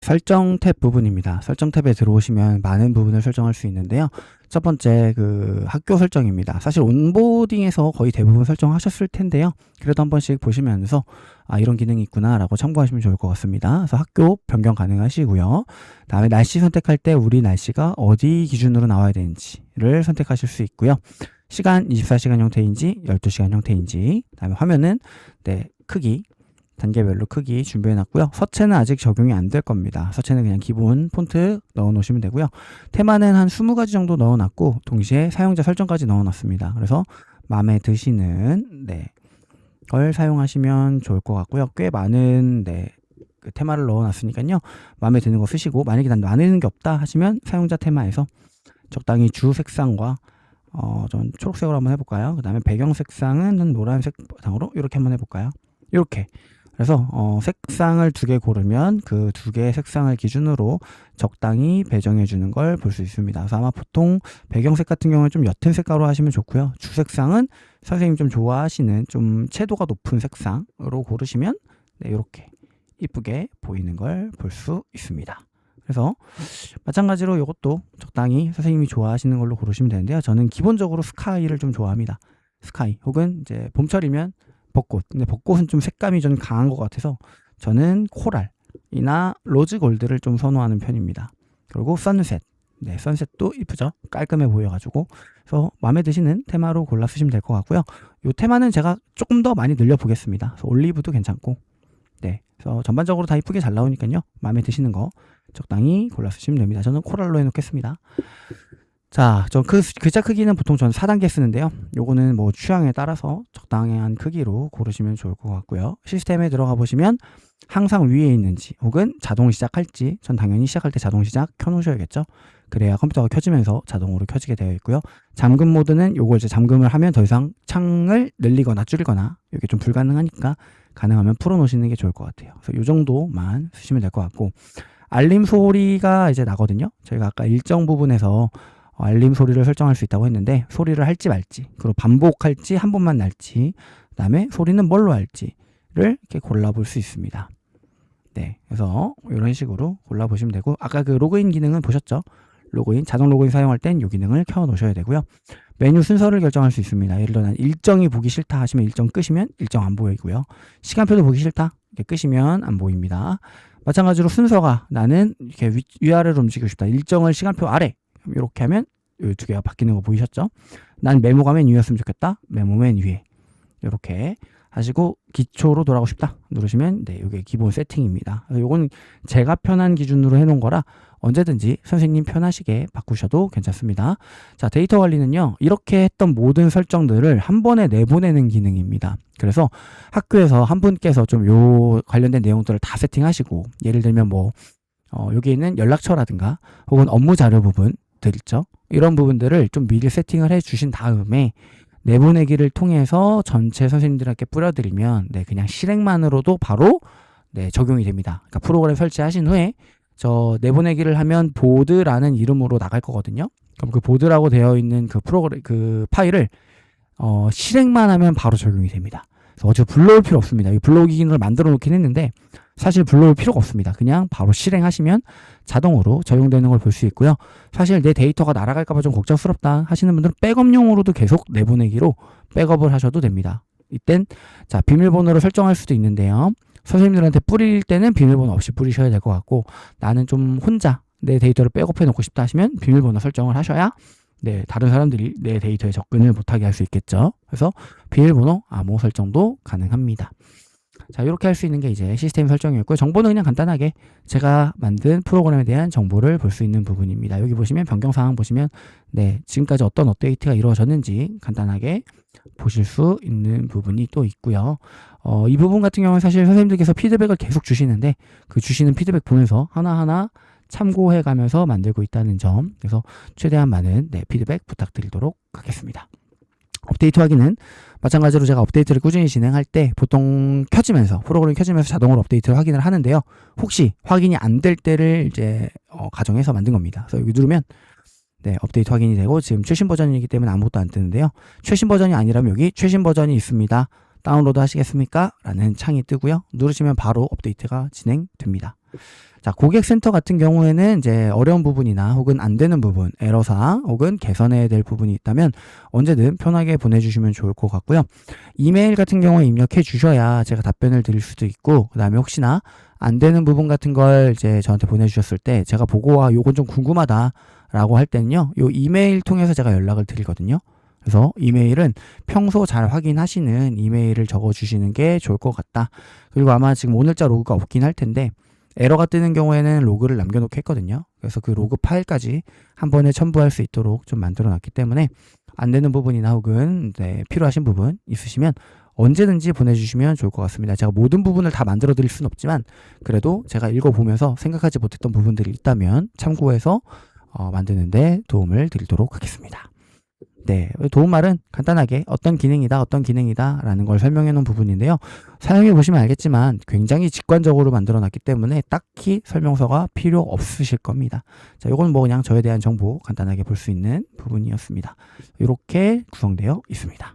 설정 탭 부분입니다. 설정 탭에 들어오시면 많은 부분을 설정할 수 있는데요. 첫 번째 학교 설정입니다. 사실 온보딩에서 거의 대부분 설정하셨을 텐데요. 그래도 한 번씩 보시면서 이런 기능이 있구나 라고 참고하시면 좋을 것 같습니다. 그래서 학교 변경 가능하시고요. 다음에 날씨 선택할 때 우리 날씨가 어디 기준으로 나와야 되는지를 선택하실 수 있고요. 시간 24시간 형태인지 12시간 형태인지, 다음에 화면은 크기 단계별로 크기 준비해 놨고요. 서체는 아직 적용이 안 될 겁니다. 서체는 그냥 기본 폰트 넣어 놓으시면 되고요. 테마는 한 20가지 정도 넣어 놨고, 동시에 사용자 설정까지 넣어 놨습니다. 그래서 마음에 드시는 걸 사용하시면 좋을 것 같고요. 꽤 많은 그 테마를 넣어 놨으니까요. 마음에 드는 거 쓰시고, 만약에 난 마음에 드는 게 없다 하시면 사용자 테마에서 적당히 주 색상과 전 초록색으로 한번 해볼까요? 그 다음에 배경 색상은 노란색 바탕으로 이렇게 한번 해볼까요? 이렇게. 그래서 색상을 2개 고르면 그 2개의 색상을 기준으로 적당히 배정해 주는 걸 볼 수 있습니다. 그래서 아마 보통 배경색 같은 경우는 좀 옅은 색깔로 하시면 좋고요. 주색상은 선생님 좀 좋아하시는 좀 채도가 높은 색상으로 고르시면 이렇게 이쁘게 보이는 걸 볼 수 있습니다. 그래서 마찬가지로 이것도 적당히 선생님이 좋아하시는 걸로 고르시면 되는데요. 저는 기본적으로 스카이를 좀 좋아합니다. 스카이 혹은 이제 봄철이면 벚꽃. 근데 벚꽃은 좀 색감이 좀 강한 것 같아서 저는 코랄이나 로즈 골드를 좀 선호하는 편입니다. 그리고 선셋. 선셋도 이쁘죠? 깔끔해 보여가지고. 그래서 마음에 드시는 테마로 골라 쓰시면 될 것 같고요. 이 테마는 제가 조금 더 많이 늘려보겠습니다. 그래서 올리브도 괜찮고. 그래서 전반적으로 다 이쁘게 잘 나오니까요. 마음에 드시는 거 적당히 골라 쓰시면 됩니다. 저는 코랄로 해놓겠습니다. 자, 글자 크기는 보통 저는 4단계 쓰는데요. 요거는 뭐 취향에 따라서 적당한 크기로 고르시면 좋을 것 같고요. 시스템에 들어가 보시면 항상 위에 있는지 혹은 자동 시작할지, 전 당연히 시작할 때 자동 시작 켜놓으셔야겠죠. 그래야 컴퓨터가 켜지면서 자동으로 켜지게 되어 있고요. 잠금 모드는 요거 이제 잠금을 하면 더 이상 창을 늘리거나 줄이거나 이게 좀 불가능하니까 가능하면 풀어놓으시는 게 좋을 것 같아요. 그래서 요 정도만 쓰시면 될 것 같고, 알림 소리가 이제 나거든요. 저희가 아까 일정 부분에서 알림 소리를 설정할 수 있다고 했는데, 소리를 할지 말지, 그리고 반복할지 한 번만 날지, 그 다음에 소리는 뭘로 할지를 이렇게 골라볼 수 있습니다. 그래서 이런 식으로 골라보시면 되고, 아까 그 로그인 기능은 보셨죠? 자동 로그인 사용할 땐 이 기능을 켜 놓으셔야 되고요. 메뉴 순서를 결정할 수 있습니다. 예를 들어 난 일정이 보기 싫다 하시면 일정 끄시면 일정 안 보이고요. 시간표도 보기 싫다 이렇게 끄시면 안 보입니다. 마찬가지로 순서가 나는 이렇게 위아래로 움직이고 싶다, 일정을 시간표 아래 이렇게 하면 이 2개가 바뀌는 거 보이셨죠? 난 메모가 맨 위였으면 좋겠다, 메모 맨 위에 이렇게 하시고, 기초로 돌아가고 싶다 누르시면 이게 기본 세팅입니다. 이건 제가 편한 기준으로 해놓은 거라 언제든지 선생님 편하시게 바꾸셔도 괜찮습니다. 자, 데이터 관리는요, 이렇게 했던 모든 설정들을 한 번에 내보내는 기능입니다. 그래서 학교에서 한 분께서 좀 요 관련된 내용들을 다 세팅하시고, 예를 들면 뭐 여기 있는 연락처라든가 혹은 업무 자료 부분들 있죠, 이런 부분들을 좀 미리 세팅을 해 주신 다음에 내보내기를 통해서 전체 선생님들에게 뿌려드리면 그냥 실행만으로도 바로 적용이 됩니다. 그러니까 프로그램 설치하신 후에 저 내보내기를 하면 보드라는 이름으로 나갈 거거든요. 그럼 그 보드라고 되어 있는 그 프로그램 그 파일을 실행만 하면 바로 적용이 됩니다. 그래서 어차피 불러올 필요 없습니다. 이 불러오기 기능을 만들어 놓긴 했는데 사실 불러올 필요가 없습니다. 그냥 바로 실행하시면 자동으로 적용되는 걸 볼 수 있고요. 사실 내 데이터가 날아갈까봐 좀 걱정스럽다 하시는 분들은 백업용으로도 계속 내보내기로 백업을 하셔도 됩니다. 이땐 자, 비밀번호를 설정할 수도 있는데요. 선생님들한테 뿌릴 때는 비밀번호 없이 뿌리셔야 될 것 같고, 나는 좀 혼자 내 데이터를 백업해 놓고 싶다 하시면 비밀번호 설정을 하셔야 다른 사람들이 내 데이터에 접근을 못하게 할 수 있겠죠. 그래서 비밀번호 암호 설정도 가능합니다. 자, 이렇게 할 수 있는 게 이제 시스템 설정이었고요. 정보는 그냥 간단하게 제가 만든 프로그램에 대한 정보를 볼 수 있는 부분입니다. 여기 보시면 변경 사항 보시면 지금까지 어떤 업데이트가 이루어졌는지 간단하게 보실 수 있는 부분이 또 있고요. 이 부분 같은 경우는 사실 선생님들께서 피드백을 계속 주시는데 그 주시는 피드백 보면서 하나하나 참고해 가면서 만들고 있다는 점, 그래서 최대한 많은 피드백 부탁드리도록 하겠습니다. 업데이트 확인은 마찬가지로 제가 업데이트를 꾸준히 진행할 때 보통 프로그램이 켜지면서 자동으로 업데이트를 확인을 하는데요. 혹시 확인이 안 될 때를 이제 가정해서 만든 겁니다. 그래서 여기 누르면 업데이트 확인이 되고, 지금 최신 버전이기 때문에 아무것도 안 뜨는데요. 최신 버전이 아니라면 여기 최신 버전이 있습니다, 다운로드 하시겠습니까? 라는 창이 뜨고요. 누르시면 바로 업데이트가 진행됩니다. 자, 고객센터 같은 경우에는 이제 어려운 부분이나 혹은 안 되는 부분, 에러사항 혹은 개선해야 될 부분이 있다면 언제든 편하게 보내주시면 좋을 것 같고요. 이메일 같은 경우에 입력해 주셔야 제가 답변을 드릴 수도 있고, 그 다음에 혹시나 안 되는 부분 같은 걸 이제 저한테 보내주셨을 때 제가 보고 와, 요건 좀 궁금하다라고 할 때는요, 요 이메일 통해서 제가 연락을 드리거든요. 그래서 이메일은 평소 잘 확인하시는 이메일을 적어주시는 게 좋을 것 같다. 그리고 아마 지금 오늘자 로그가 없긴 할 텐데 에러가 뜨는 경우에는 로그를 남겨놓게 했거든요. 그래서 그 로그 파일까지 한 번에 첨부할 수 있도록 좀 만들어 놨기 때문에 안 되는 부분이나 혹은 필요하신 부분 있으시면 언제든지 보내주시면 좋을 것 같습니다. 제가 모든 부분을 다 만들어 드릴 수는 없지만 그래도 제가 읽어보면서 생각하지 못했던 부분들이 있다면 참고해서 만드는데 도움을 드리도록 하겠습니다. 네, 도움말은 간단하게 어떤 기능이다, 어떤 기능이다 라는 걸 설명해 놓은 부분인데요. 사용해 보시면 알겠지만 굉장히 직관적으로 만들어 놨기 때문에 딱히 설명서가 필요 없으실 겁니다. 자, 요건 뭐 그냥 저에 대한 정보 간단하게 볼 수 있는 부분이었습니다. 이렇게 구성되어 있습니다.